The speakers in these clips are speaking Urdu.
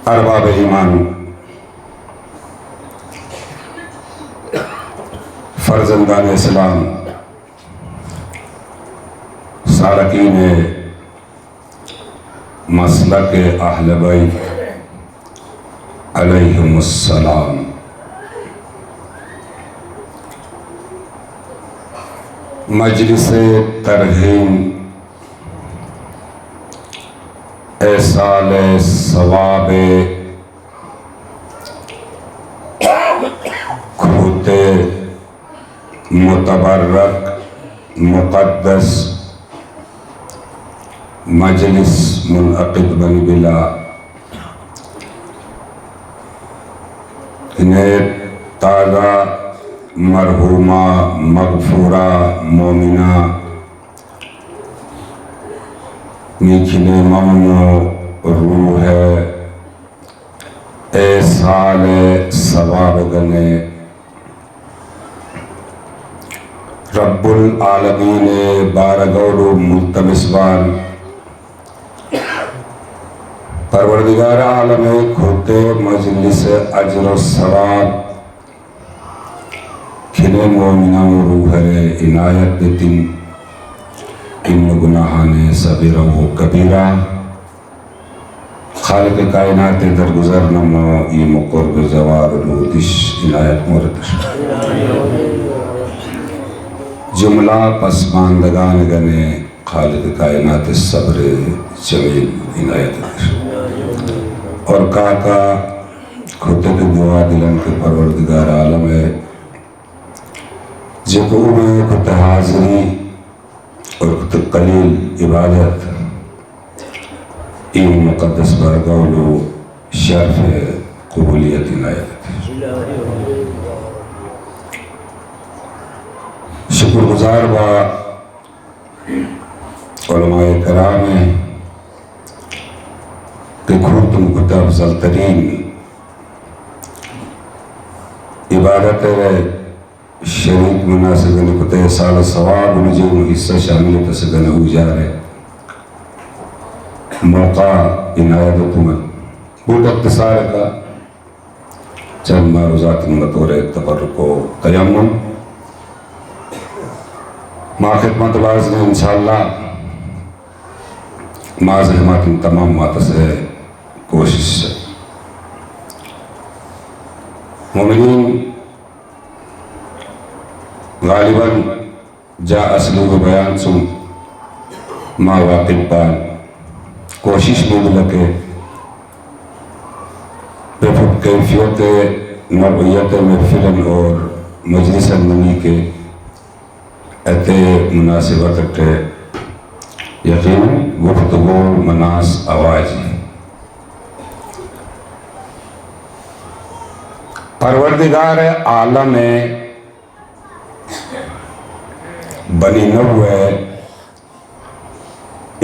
ارباب ایمان، فرزندان اسلام، سالکین مسلک اہل بیت علیہم السلام، مجلس ترحیم ایصال ثواب کھوتے متبرک مقدس مجلس منعقد بن بلا انہیں تازہ مرحومہ مغفورہ مومنہ میچھنے ممنو روح ایصال ثواب گنے رب العالمین بارگولو ملتمسوان پروردگار عالم کھوتے مجلس اجر و ثواب کھنے مومنہ روح عنایت دیتن ان گناہانے صغیرہ و کبیرہ خالق کائنات درگزر نمو ای مقرب زوار لودش عنایت مردش جملہ پسماندگان گنے خالق کائنات صبر جمیل عنایت مردش اور کاکا کھوتے کے دعا دلن کے پروردگار عالم ہے جب میں کھوتے حاضری اور کھوتے قلیل عبادت این مقدس برگولو شرف قبولیت عنایت شکر گزار با علماء کرام کہ کھوتم کھوتے افضل ترین عبادت شریک مناسبن کتے سال ثواب نجیم حصہ شامل تسگن ہو جا رہے موقع عنایت حکومت بہت اختصار کا چند معروضات بطور تبرک و تیمم ما خدمت باز نے انشاءاللہ ما زحمات تمام مات سے کوشش مومنین غالباً جا اسلوب بیان سن ما واقب بان کوشش میں لکے بفت کیفیت نوعیت محفلن اور مجلس منی کے اتے مناسبت اٹھے یقین گفتگو مناس آواز پروردگار عالم بنی نوے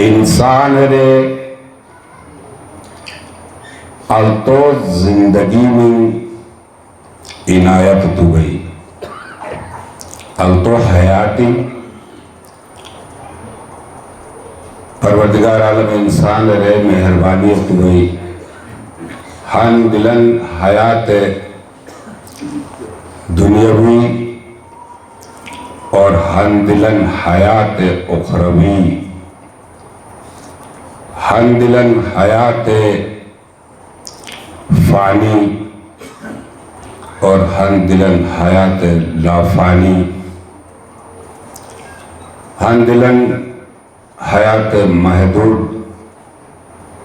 انسان رے التو زندگی میں عنایت تو گئی التو حیاتی پروردگار عالم انسان رے مہربانی تو گئی ہن دلن حیات دنیاوی اور ہن دلن حیات اخروی ہن دلن حیات فانی اور ہن دلن حیات لا فانی ہن دلن حیات محدود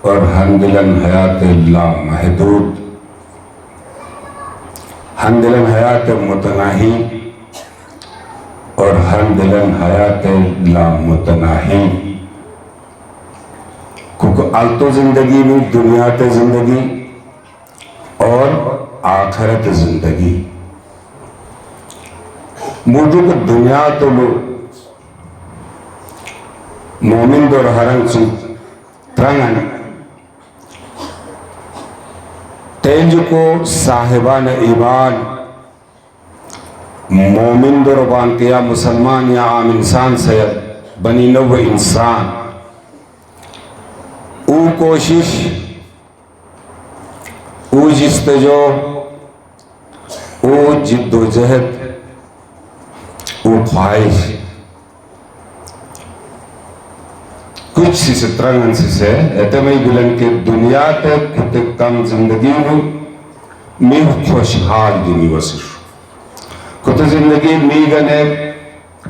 اور ہن دلن حیات لا محدود ہن دلن حیات متناہی اور ہن دلن حیات لا متناہی کیونکہ آلتو زندگی میں دنیات زندگی اور آخرت زندگی موجود دنیا تو لو مومن دور ہرن سو ترنگن تینج کو صاحبان ایمان مومن دربان کے یا مسلمان یا عام انسان سید بنی نو انسان او کوشش او جستجو او جد و جہد او خواہش کچھ سی سترنگن سے اتمائی بلن کے دنیا تے کتے کم زندگی میں خوشحال دنی وسیش کتے زندگی میگنے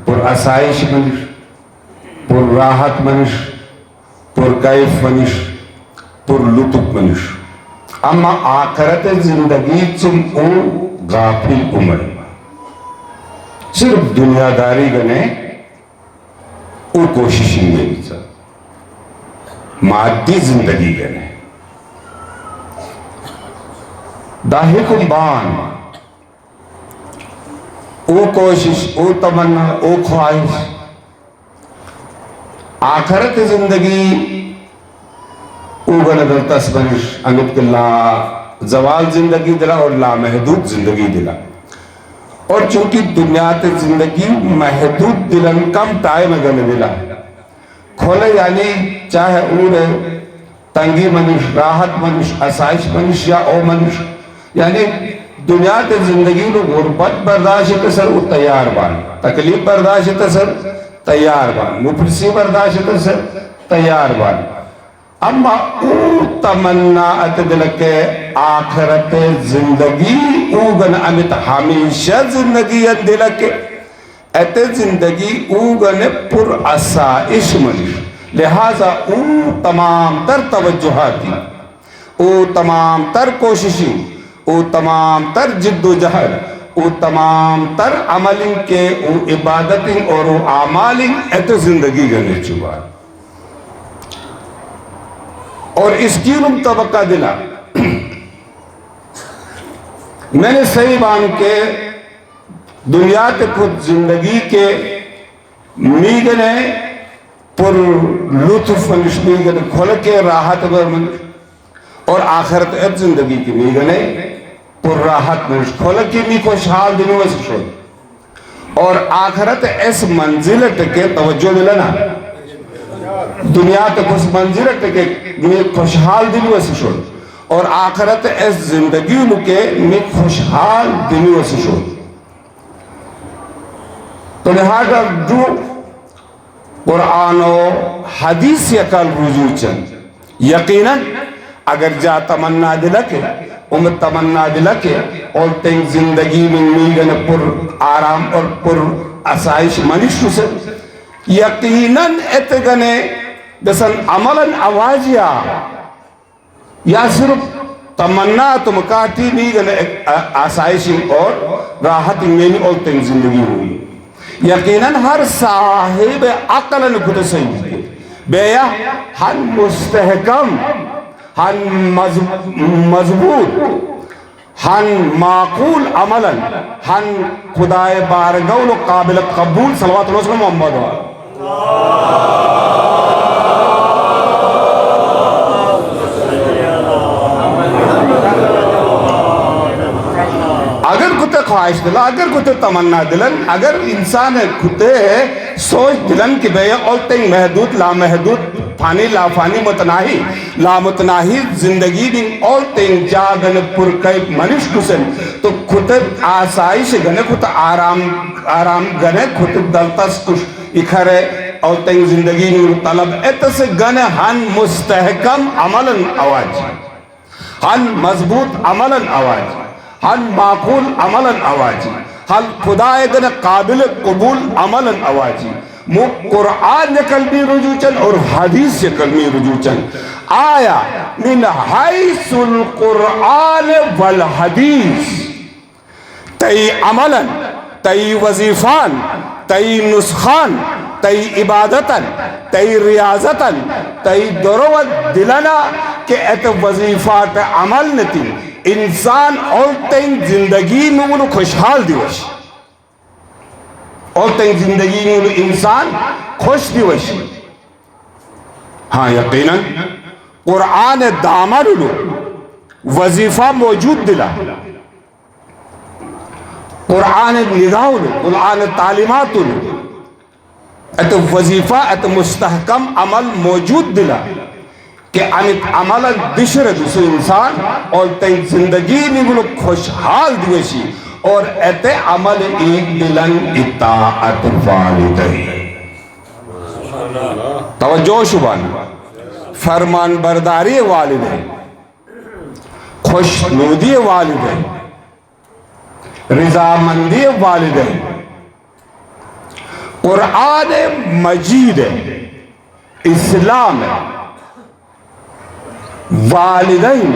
پر اسائش منش پر راحت منش پر کیف منش پر لطف منش اما آخرت زندگی چم او غافل عمر صرف دنیا داری گنے او کوششیں میں بھی چاہ مادی زندگی گنے داہی قربان او کوشش او تمنا او خواہش آخرت زندگی او گنے دلتس بنش انگت اللہ زوال زندگی دلا اور لامحدود زندگی دلا اور چونکہ دنیا تے زندگی محدود دلن کم ٹائم گنے دلا کھولے یعنی چاہے اوڑے تنگی منش راحت منش اسائش منش یا او منش یعنی دنیا تے زندگی لو غربت برداشت سر او تیار بان تکلیف برداشت سر تیار بان مفلسی برداشت سر تیار بان اما او تمنا اتدلکے آخرت زندگی او گن امیت ہمیشہ زندگی اتدلکے ایت زندگی او گنے پر اسائش منش لہذا او تمام تر توجہاتی او تمام تر کوششی او تمام تر جد و جہد او تمام تر عملیں کے او عبادتیں اور او اعمالیں ایت زندگی گنے چوبا اور اس کی علم توقع دلا میں نے صحیح بان کے دنیا کے خود زندگی کے میگنے پر لطف منش میگنے کھول کے راحت منش اور آخرت اب زندگی کی میگنے پر راحت منش کھول کے می خوشحال دنوں سے شد اور آخرت اس منزلت کے توجہ ملنا دنیا کے اس منزلت کے می خوشحال دنوں سے شد اور آخرت اس زندگی کے می خوشحال دنوں سے شد تو لہذا جو قرآن و حدیث یکل رجوع چند یقیناً اگر جا تمنا دلکے امت تمنا دلکے اور تین زندگی میں میگن پر آرام اور پر اسائش منشو سے یقیناً اتگنے بسن عملاً آوازیا یا صرف تمنا تم کاتی میگن اسائش اور راحت میں اور تین زندگی ہوئی یقیناً ہر صاحب عقل خود صحیح بیا ہن مستحکم ہن مضبوط ہن معقول عملاً ہن خدای بارگاہ و قابل قبول صلوات اللہ علیہ محمد اگر کتے خواہش دلا اگر کتے تمنا دلن اگر انسان کتے سوچ دلن کہ بے اولتیں محدود لامحدود فانی لا فانی متناہی لامتناہی زندگی دن اولتیں جاگن پرکیب منش کسن تو کتے آسائش گنے کتے آرام گنے کتے دلتس کش اکھرے اولتیں زندگی نور طلب ایتس گنے ہن مستحکم عملاً آواز ہن مضبوط عملاً آواز ہن معقول عملاً آوازی ہن خدای گن قابل قبول عملاً آوازی مو قرآن قلبی رجوع چن اور حدیث قلبی رجوع چن آیا من حیث القرآن والحدیث تی عملاً تی وظیفان تی نسخان تی عبادتاً تی ریاضتاً تی دروت دلنا کہ ایت وظیفات عمل نتی انسان اولتیں زندگی میں وہ خوشحال دیوش اولتیں زندگی میں وہ انسان خوش دیوش ہاں یقیناً قرآن دامر لو وظیفہ موجود دلا قرآن نگاہ قرآن تعلیمات ات وظیفہ ات مستحکم عمل موجود دلا کہ انت عمل دشر دوسرے انسان اور تین زندگی نگلو خوشحال دوشی اور ات عمل ایک دلن اطاعت والدین توجہ شبانا فرمان برداری والدین خوش نودی والدین رضامندی والدین قرآن مجید اسلام والدین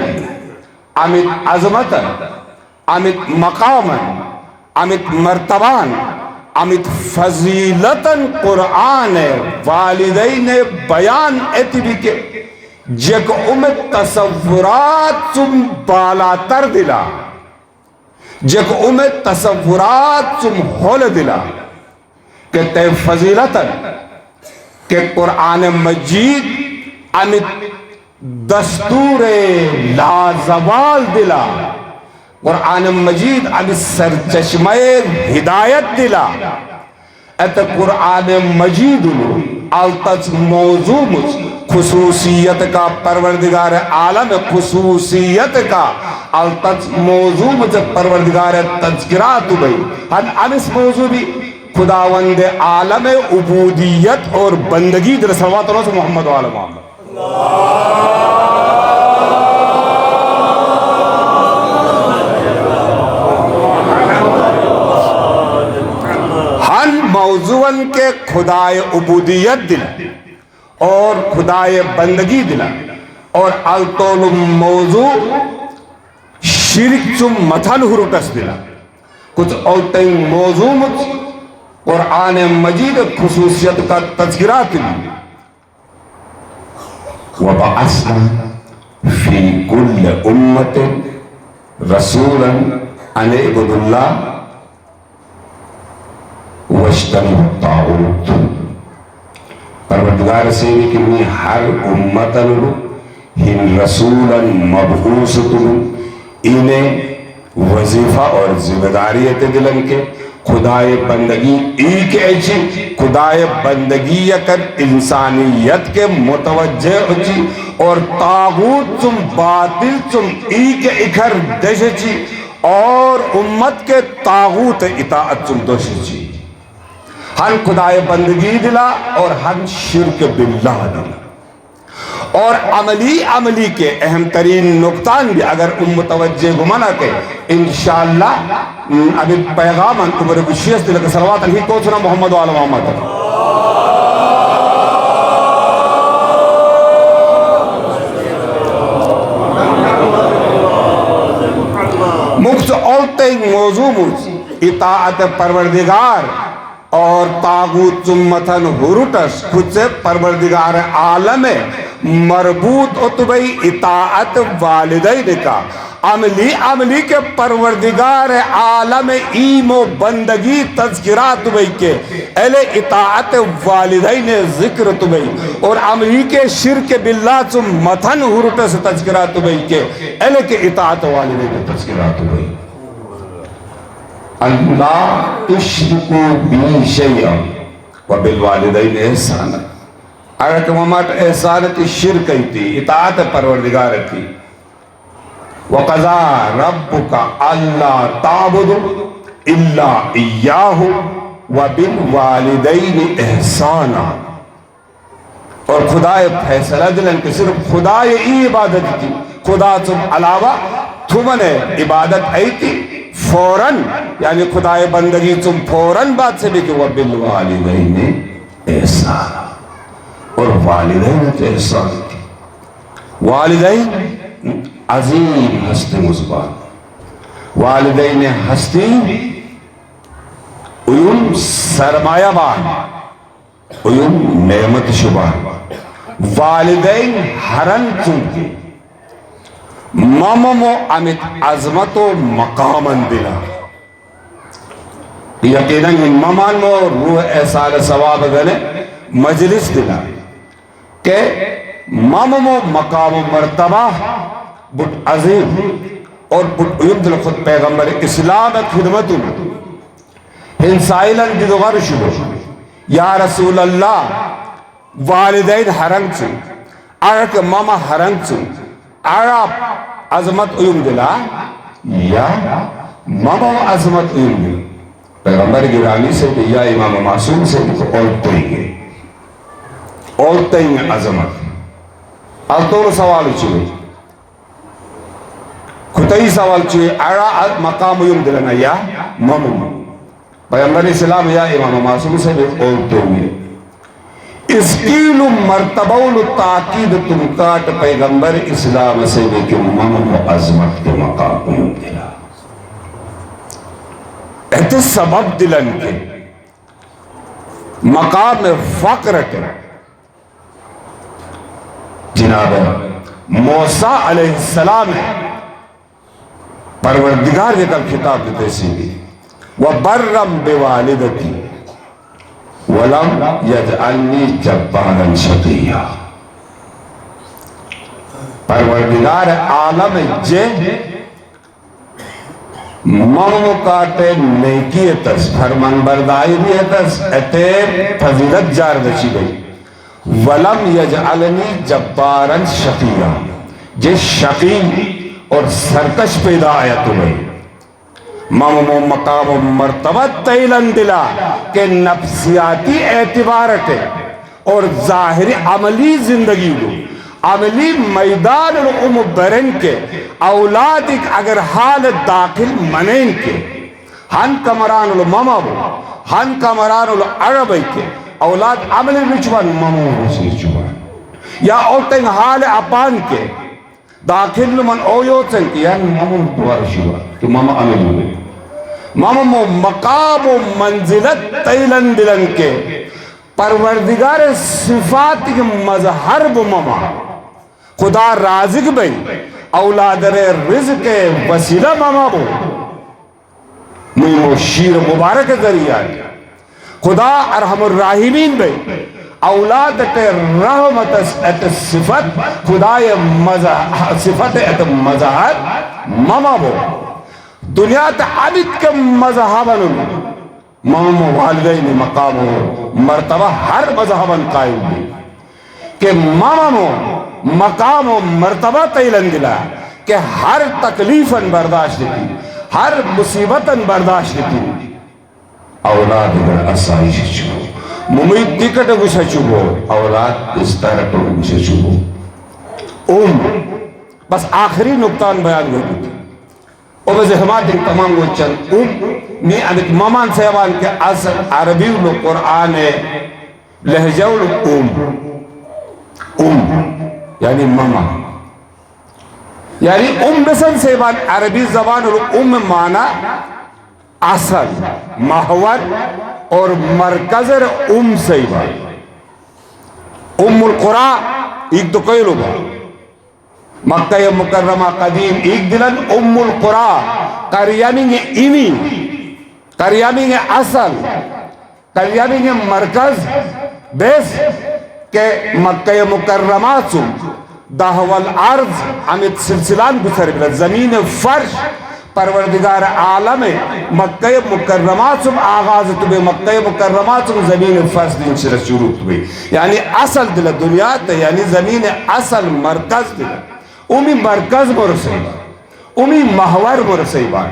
امت عظمت امت مقام امت مرتبان امت فضیلتن قرآن والدین بیان اتبی کے جک امت تصورات چم بالا تر دلا جک امت تصورات چم ہول دلا کہ تے فضیلتن کہ قرآن مجید امت دستور لازوال دلا قرآن مجید امت سرچشمہ ہدایت دلا ات قرآن مجید التچ موضوع خصوصیت کا پروردگار عالم خصوصیت کا التچ موضوع پروردگار تذکرات بھئی ہم اس موضوع بھی خداوند عالم عبودیت اور بندگی در صلوات اللہ سے محمد و آل محمد ہن موضوعن کے خدای عبودیت دلا اور خدای بندگی دلا اور الطول موضوع شرک چم متھن ہرٹس دلا کچھ اوتیں موضوع قرآن مجید خصوصیت کا تذکرات دلا وَبَعَثْنَا فِي كُلِّ أُمَّةٍ رَسُولًا أَنِ اعْبُدُوا اللَّهَ وَاجْتَنِبُوا الطَّاغُوتَ پروردگار سے کہ میں ہر امتن ہن رسولا مبعوثتن انہیں وظیفہ اور ذمہ داریت دلن کے خدای بندگی ایک ایچی خدای بندگی یکر انسانیت کے متوجہ اچھی اور طاغوت چم باطل چم ایک اکھر دشچی اور امت کے طاغوت اطاعت چم دشچی ہن خدای بندگی دلا اور ہن شرک باللہ دلا اور عملی کے اہم ترین نقطان بھی اگر متوجہ گمانا کے انشاءاللہ ابھی پیغام انتبر بشیست دلکہ صلوات علیہ کوچنا محمد و آل محمد مخص اولتیں موضوع اطاعت پروردگار اور طاغوت چمتن ہرٹس خود سے پروردگار عالم مربوط اتبئی اطاعت والدین کا عملی کے پروردگار عالم ایم و بندگی تذکرات بئی کے اہل اطاعت والدین ذکر تبئی اور عملی کے شرک باللہ چم متن ہرٹس تذکرات بئی کے اہل کے اطاعت والدین تذکرات بئی اللہ تشرکو بی شیئا وبالوالدین احسانا اگر کہ ممات احسانتی شرک تھی اطاعت پروردگار تھی وَقَضَى رَبُّكَ أَلَّا تَعْبُدُوا إِلَّا إِيَّاهُ وَبِالْوَالِدَيْنِ إِحْسَانًا اور خدای فیصلہ دلن کہ صرف خدای ای عبادت تھی خدا تم علاوہ تمہیں عبادت ای تھی فوراً یعنی خدای بندگی تم فوراً بات سے بھی کہ وَبِالْوَالِدَيْنِ إِحْسَانًا اور والدین تو احسان تھی والدین عظیم ہستی مزبان والدین ہستی اویم سرمایہ بان اویم نعمت شبان والدین ہرن چونکہ مامم و امت عظمت و مقامن دلا یقیناً مامان مو روح احسان ثواب گنے مجلس دلا کہ مامم و مقام و مرتبہ بٹ عظیم اور بٹ عیمدل خود پیغمبر اسلام خدمت ہنسائلن دیدوغر شدو یا رسول اللہ والدین حرنگ چو ارک ماما حرنگ چو ارک عظمت عیمدلا یا ماما عظمت عیمدل پیغمبر گرامی سے کہ یا امام معصوم سے کہ عورتیں گے عظمت اور سوال چوئے کھتائی سوال چوئے ارا مقام عیمدلنا یا ماما پیغمبر اسلام یا امام معصوم سے بھی عورتیں گے اسکیل مرتبول تاکید تم کاٹ پیغمبر اسلام سے بھی کہ ماما عظمت کے مقام عیمدلا ایتے سبب دلن کے مقام فقر کے جناب موسیٰ علیہ السلام پروردگار یہ کل خطاب دیتے سیدھی وَبَرَّمْ بِوَالِدَتِي وَلَمْ يَجْعَلْنِي جَبَّارًا شَقِيًّا پروردگار عالم جے ممو کاتے نیکی اتس فرمان بردائی بھی اتس اتے فضیلت جار دچی گئی ولم یجعلنی جبارا شقیہ جس شقی اور سرکش پیدا آیا تمہیں ممو مقام و مرتبہ تیلن دلا کہ نفسیاتی اعتبارتے اور ظاہری عملی زندگی دو عملی میدان الام برن کے اولاد ایک اگر حال داخل منین کے ہن کمران الماما بو ہن کمران العربی کے اولاد عملی رچوان مامو رسی رچوان یا اولتیں حال اپان کے داخل من اویوتن کی یعنی مامو دوار شوان تو ماما عملی ہوئے ماما مقام و منزلت تیلن دلن کے پروردگار صفات کے مظہر بو ماما خدا رازق بھئی اولاد رزق وسیلہ ماما بو مہم شیر مبارک ذریعہ خدا ارحم الراحمین بھئی اولاد رحمت ات صفت خدا صفت ات مظہر ماما بو دنیا تا عبد کے مذہبن ماما والدین مقام مرتبہ ہر مذہبن قائم بھی کہ ماما مقام و مرتبہ تیلن دلا کہ ہر تکلیفاً برداشت کی ہر مصیبتاً برداشت کی اولاد اگر اسائش چھو ممید ٹکٹ گوشہ چھو اولاد اس طرح پر گوشہ چھو بس آخری نقطان بیان ہوئی تھی او بز احماد ایک تمام وہ چند نی امت مامان سیوان کے اصل عربی و قرآن لہجہ و یعنی ماما یعنی بسن سیوان عربی زبان اور مانا اصل محور اور مرکزر سیوان القرآ ایک دو کئی لوگ مکہ مکرمہ قدیم ایک دلن القرآ قریامین ایمی قریامین اصل قریامین مرکز بیس کہ مکہ مکرمہ سو دہوال عرض امیت سلسلان گسر بلد زمین فرش پروردگار عالم مکہ مکرمہ سو آغاز تو مکہ مکرمہ سو زمین فرش دن سے شروع تو یعنی اصل دل دنیا تا یعنی زمین اصل مرکز دل امی مرکز مرسیبان امی محور مرسیبان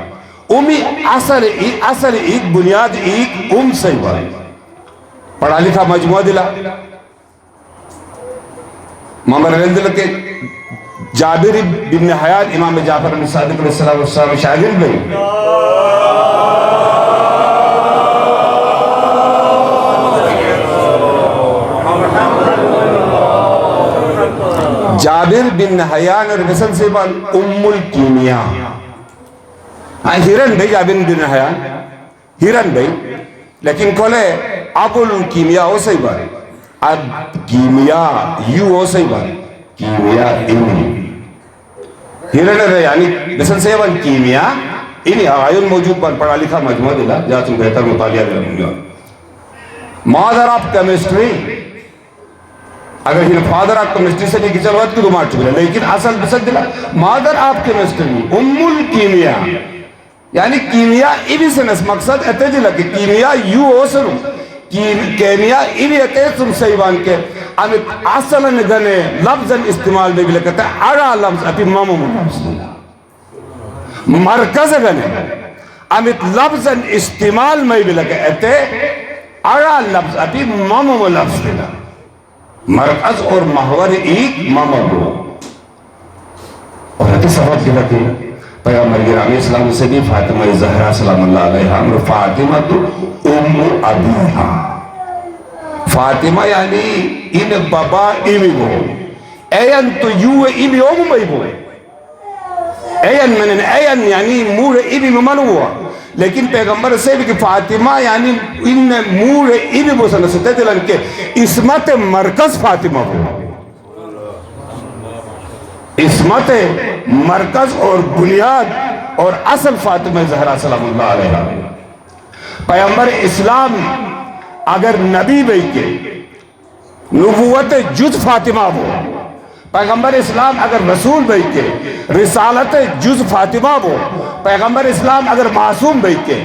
امی اصل ایک بنیاد ایک سیبان پڑھا لکھا مجموعہ دلا محمد علیہ دل کے جابر بن حیات امام جعفر بن صادق علیہ السلام شاگرد بھئی جابر بن حیان اور بسن سے بان الکیمیاء ہیرن بھئی جابر بن حیان ہیرن بھئی لیکن کولے ابو الکیمیاء ہو سی بان اب کیمیاء یو ہو سی بان کیمیاء انہی ہیرن رہے یعنی بسن سے بان کیمیاء انہی آئین موجود بان پڑھا لکھا مجموعہ دلا جہاں تم بہتر مطالعہ دلا مادر آف کیمسٹری اگر ہی فادر آپ کیمسٹری سے نہیں چلو تو مارچ بلا لیکن اصل بسد دلا مادر آپ کیمسٹری الکیمیا یعنی کیمیا ایوی سنس مقصد اتے جلا کہ کیمیا یو ہو سنو کیمیا ایوی اتے سن سیوان کے امیت اصلا نگنے لفظاً استعمال میں بھی لکھتا ہے اڑا لفظ اپی مامو لفظ مرکز گنے امیت لفظاً استعمال میں بھی لکھتا ہے اڑا لفظ اپی مامو لفظ دینا مرکز اور محور ایک مامو اور اتے سبب دلا کہ پیغمبر گرامی اسلام سے بھی فاطمہ زہرا سلام اللہ علیہ امر فاطمہ تو ام ابیہا فاطمہ یعنی ان بابا ایمی بو این تو یو ایمی اوم بای بو این منن این یعنی مور ایمی ممنو ہوا لیکن پیغمبر سے بھی کہ فاطمہ یعنی ان مور ایمی بو سنہ ستے دلن کے اسمت مرکز فاطمہ ہوا اسمت مرکز اور بنیاد اور اصل فاطمہ زہرا سلام اللہ علیہ پیغمبر اسلام اگر نبی بھئی کے نبوت جز فاطمہ ہو پیغمبر اسلام اگر رسول بھئی کے رسالت جز فاطمہ ہو پیغمبر اسلام اگر معصوم بھئی کے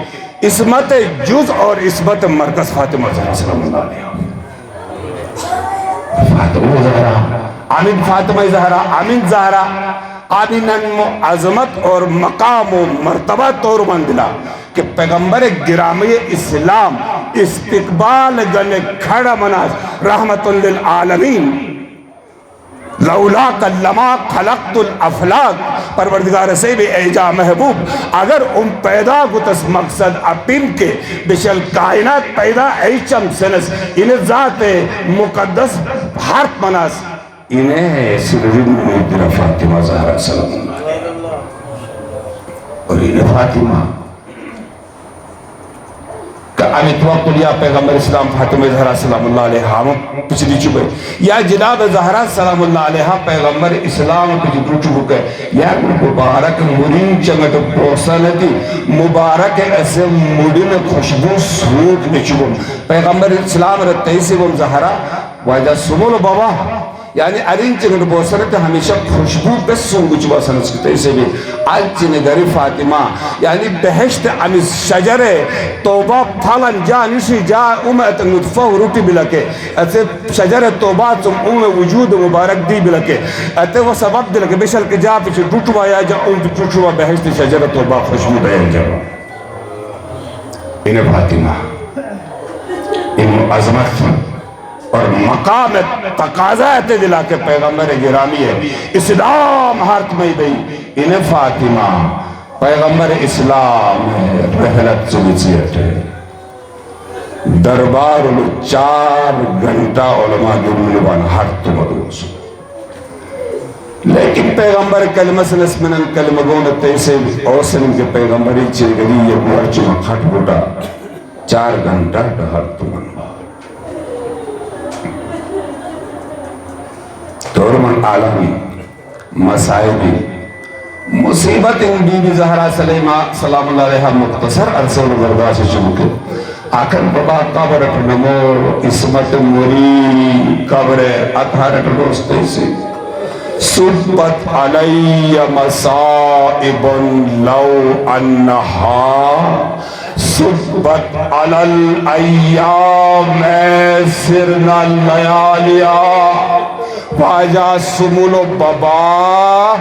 اسمت جز اور اسمت مرکز فاطمہ زہرا سلام اللہ علیہ فاطمہ زہرا آمین فاطمہ زہرا آمین زہرا آمیناً عظمت اور مقام و مرتبہ طور مندلا کہ پیغمبر گرامی اسلام استقبال گنے کھڑا مناز رحمت للعالمین لولا کلما خلقت الافلاق پروردگار سے بھی ایجا محبوب اگر پیدا گتس مقصد اپن کے بشل کائنات پیدا ایچم سنس انہیں ذات مقدس حرف مناس انہیں سرین مدر فاطمہ زہرا سلام اللہ اور انہیں فاطمہ کہ امیت وقت لیا پیغمبر اسلام فاطمہ زہرا سلام اللہ علیہ ہم پچھلی چکے یا جناب زہرا سلام اللہ علیہ پیغمبر اسلام پچھلی دو چکے یا مبارک مرین چنگت پروسانتی مبارک ایسے مدن خوشبو سوک نچکم پیغمبر اسلام رہتے سے وہ زہرا واجہ سمول بابا یعنی ارین چنگت بوسرت ہمیشہ خوشبو بس سنگو چوا سنسکتے اسے بھی آج چنگری فاطمہ یعنی بہشت امی شجر توبہ پھالن جا نشی جا امت نطفہ روٹی بلکے ایسے شجر توبہ تم وجود مبارک دی بلکے ایسے وہ سبب دلکے بشل کے جا پیچھے ڈوٹوا یا جا ڈوٹوا بہشت شجر توبہ خوشبو بہن جا انہیں فاطمہ ان عظمت اور مقام تقاضا ہے دلا کے پیغمبر گرامی ہے اسلام ہاتھ میں بھئی انہیں فاطمہ پیغمبر اسلام ہے رحلت سلیسیت ہے دربار 4 گھنٹہ علماء گرمنوان ہاتھ مدوس لیکن پیغمبر کلمہ سنس منن کلمہ گونتے سے اوسن کے پیغمبری چلگلی یہ ورچ مکھٹ بوٹا 4 گھنٹہ ہاتھ مدوس دورمن عالمی مسائبی مصیبت ان بی بی زہرا سلام اللہ علیہ مختصر عرصہ و برداشت چمکے آکھر بابا قبر نمو اسمت موری قبر اتھارت روستے سے صبت علی مصائب لو انہا صبت علی الایام سرنا لیالیا واجہ سمولو بابا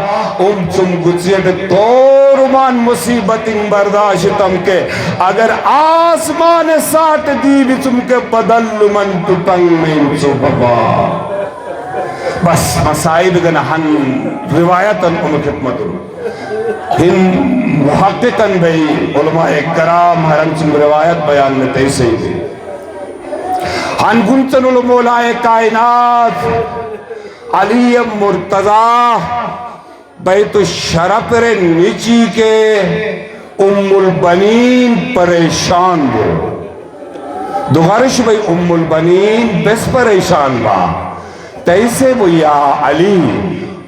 چم گزیت تورمان مصیبت برداشتم کے اگر آسمان سات دیوی چم کے بدل من تتنگ میں چو بابا بس مسائب گنا ہن روایتاً خدمت ہن محققاً بھئی علماء کرام حرم چم روایت بیان میں تیسے ہی ہن گنچن علماء کائنات علی مرتضی بیت الشرف رے نیچی کے ام البنین پریشان ہو دوغرش بھئی ام البنین بس پریشان با تیسے وہ یا علی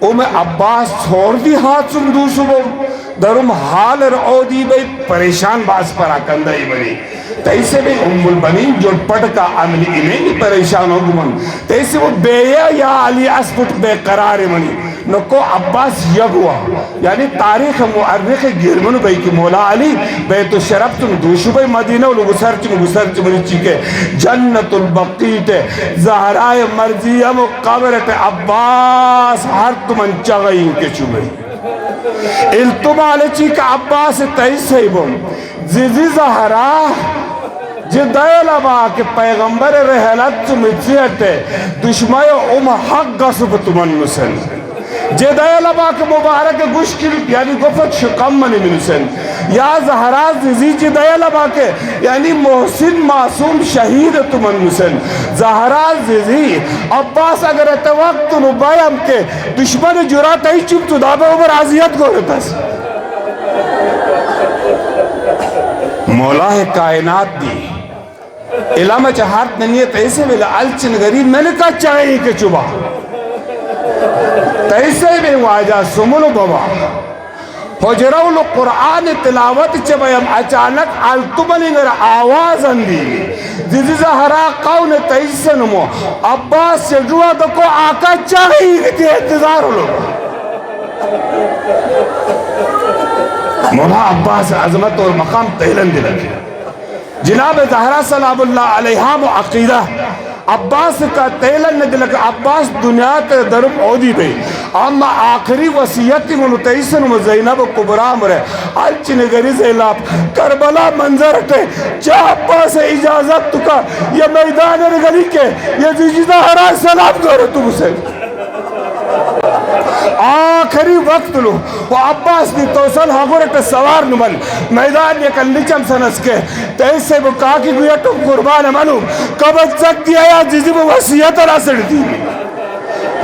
عباس چھوڑ دی ہاتھ سن دو صبح درم حال رعو دی بھئی پریشان باز پر آکندائی بنی تیسے بھی البنین جو پڑھ کا عملی انہیں پریشان ہو گمن تیسے وہ بے یا علی اسپٹ بے قرار منی نکو عباس یگ ہوا یعنی تاریخ مؤرخ گرمن بھئی کی مولا علی بیت الشرف تم دوشو بھئی مدینہ گسر چمنی چکے جنت البقیت زہرائے مرضیم قبرت عباس ہر تمن چغئیں کے چوبئی التما لچی کا عباس تیسے بم زیزی زہرا جی دائلہ با کہ پیغمبر رحلت تمہیں دشمائی حق غصب تمن مسن جی دائلہ با کہ مبارک گشکل یعنی گفت شکم منی منسن یا زہرا زیزی جی دائلہ با کہ یعنی محسن معصوم شہید تمن مسن زہرا زیزی عباس اگر اتوقت نبائیم کے دشمن جرات ہی چپ تو دابے اوپر عذیت کو رہتا مولا کائنات دی علامہ چہارت ننیت ایسے میں لعلچن غریب میں نے کہا چاہیے کہ چبا تیسے میں واجہ سمولو بابا حجرول قرآن تلاوت چبایم اچانک علتمنی گر آواز اندی زیزی زہرا قون تیسے نمو عباس سے جوا دکو آقا چاہیے کہ انتظار ہو لوگ مولا عباس عظمت اور مقام تیلن دلن جناب زہرا سلام اللہ علیہ و عقیدہ عباس کا تیلن دلن عباس دنیا تے درم عودی بے اما آخری وسیعتی منتیسن و زینب کبرام رہے آلچی نگری زیلاب کربلا منظر تے چاہ عباس اجازت تکا یہ میدان نگری کے یہ زیجی زہرا سلام کرو تم سے آخری وقت لو وہ عباس دی توسل حضرت سوار نمن میدان یک لچم سنس کے تیسے بکا کی گویا تم قربان منو قبض سکتی آیا جزی وہ وسیعت راسڑ دی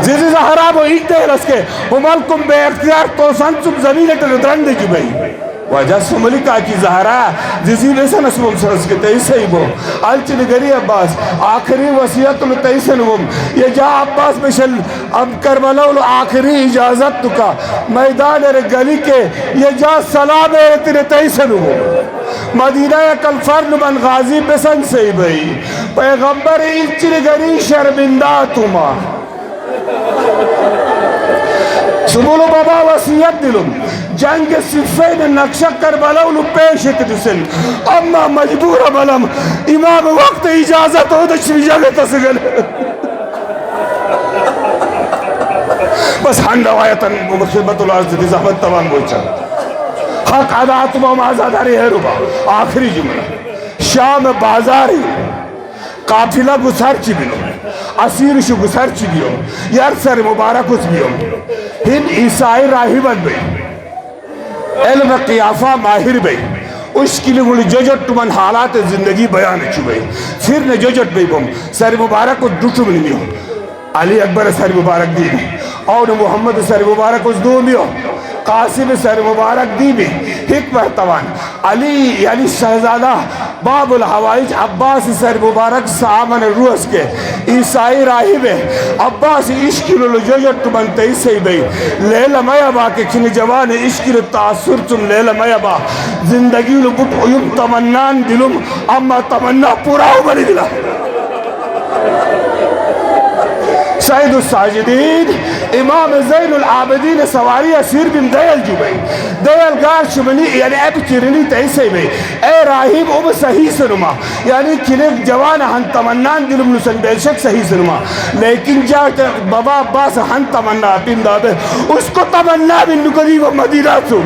جزی زہرا وہ ایک دے رس کے وہ ملکم بے اختیار توسن سب زمین درند کی بھئی وجہ سملکہ کی زہرا جزی بے سنسوم سنس کے تیسے ہی بو آلچی نگری عباس آخری وسیعت لو تیسے نمم یہ جا عباس بشل اب کربلا لو آخری اجازت تکا میدان گلی کے یہ جا سلام ہے تیرے تیسے نمم مدینہ کلفر نمن غازی بسن سے ہی بھئی پیغمبر ایلچی نگری شرمندہ تما سمولو بابا وسیعت دلم جنگ صفین نقشہ کربلا انہوں پیشت دسن اما مجبور بلم امام وقت اجازت ہو دچھوی جگہ تسگل بس ہنڈا وایتاً خدمت اللہ عزت زحمت توان بوچا حق عداتم و آزاداری ہے ربا آخری جملہ شام بازاری قافلہ گسار چی بلو اسیر شو گسار چی بیو یار سر مبارک اس بیو ہن عیسائی راہبت بھئی علم قیافہ ماہر بھئی اس کے لئے ججٹ من حالات زندگی بیان چو بھئی پھر نے ججٹ بھئی بم سر مبارک کو دوٹو ملی بیو علی اکبر سر مبارک دی بھی اور محمد سر مبارک اس دو بیو قاسم سر مبارک دی بھی حکمت توان علی یعنی شہزادہ باب الحوائج عباس سر مبارک سامن روس کے عیسائی راہب عباس عشقی لجوجت بنتے سے بھئی لیلہ میابا کے کھنی جوان عشقی تاثر تم لیلہ میابا زندگی لبٹ عیب تمنان دلم اما تمنا پورا ہو بنی دلا سید الساجدین امام زین العابدین سواری اسیر بن دیل جو بھئی دیل گار شمنی یعنی اب چرنی تیسے بھئی اے راہیب اب صحیح سنما یعنی کھلک جوان ہن تمنان دلم نسن بے شک صحیح سنما لیکن جا بابا عباس ہن تمنا پندہ بے اس کو تمنا بن نکلی و مدینہ سو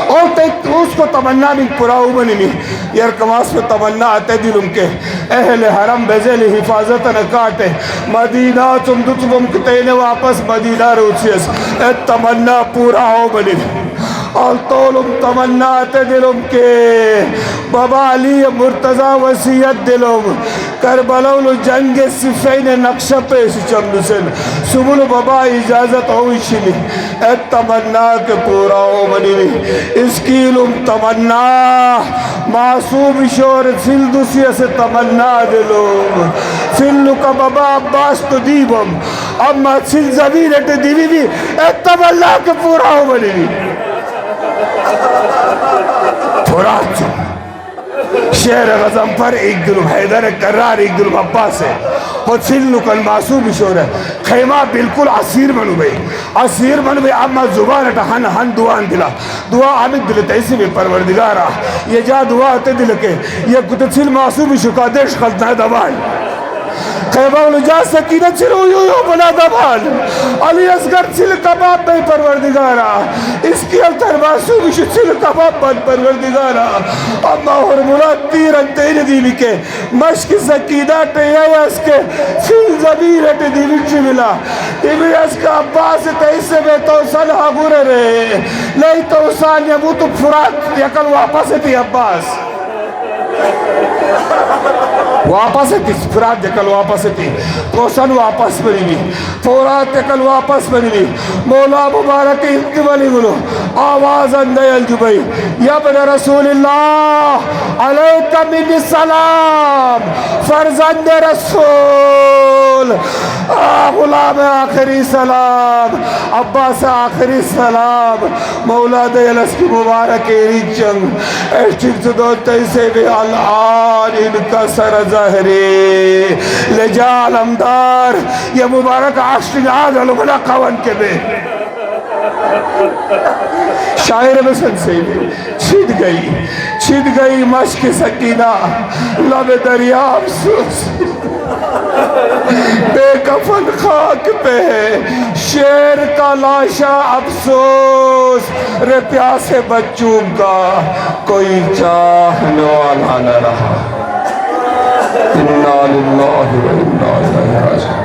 اور اس کو تمنا من پراؤ بنی یار کماس میں تمنا آتے دلوں کے اہل حرم بزیل حفاظت نکاٹے مدینہ تم دتبم کتینے واپس مدینہ روچیس اے تمنا پورا ہو بنی اور تولم تمنات دلم کے بابا علی مرتضی وسیعت دلم کربلاء جنگ صفین نقشہ پیش چمنسن سبل بابا اجازت ہوئی شلی اے تمنا کے پورا ہو منی اسکیلم تمنا معصوم شور فلدوسیہ سے تمنا دلم فلو کا بابا عباس تو دیبم اما سل زمینت دیوی بھی اے تمنا کے پورا ہو منی فرات شہر غزم پر ایک دلم حیدر کرار ایک دلم عباس ہے خود سلو کل معصوم شور ہے خیمہ بالکل عصیر منو بھئی اما زبانتا ہن دعان دلا دعا آمد دلتا اسی میں پروردگارا یہ جا دعا ہوتے دل کے یہ کتے سل معصوم شکا دیش خلطنا دوان خیمہ جا سکینہ چلو یو بنا دبال علی اصغر چل کباب بے پروردگارا اس کی التر معصوم شو چل کباب بن پروردگارا اما حرمولات تیرن تیرے دیوی کے مشک سکینہ تیہی اس کے فیل زمینت دیوی چملا دیوی اس کا عباس تیسے میں توسن حقور رہے نہیں توسان یا تو فرات یکل واپس تھی عباس واپس تھی فرات یکل واپس تھی توسن واپس بنی بھی فورات یکل واپس بنی بھی مولا مبارک انتوالی گلو آواز اندے الجبئی یا ابن رسول اللہ علیکہ من السلام فرزند رسول غلام آخری سلام عباس آخری سلام مولا دیلس کی مبارک ایرین چنگ ایشتر دو تیسے بھی الان ان کا سر ظاہری لجا علمدار یہ مبارک عاشق آدھل بلا قوان کے بے شاعر بسن سے چھد گئی مشک سکینہ لب دریا افسوس بے کفن خاک پہ شیر کا لاشا افسوس رے پیاسے بچوں کا کوئی چاہنے والا نہ رہا اِنَّا لِلَّهِ وَإِنَّا إِلَيْهِ رَاجِعُونَ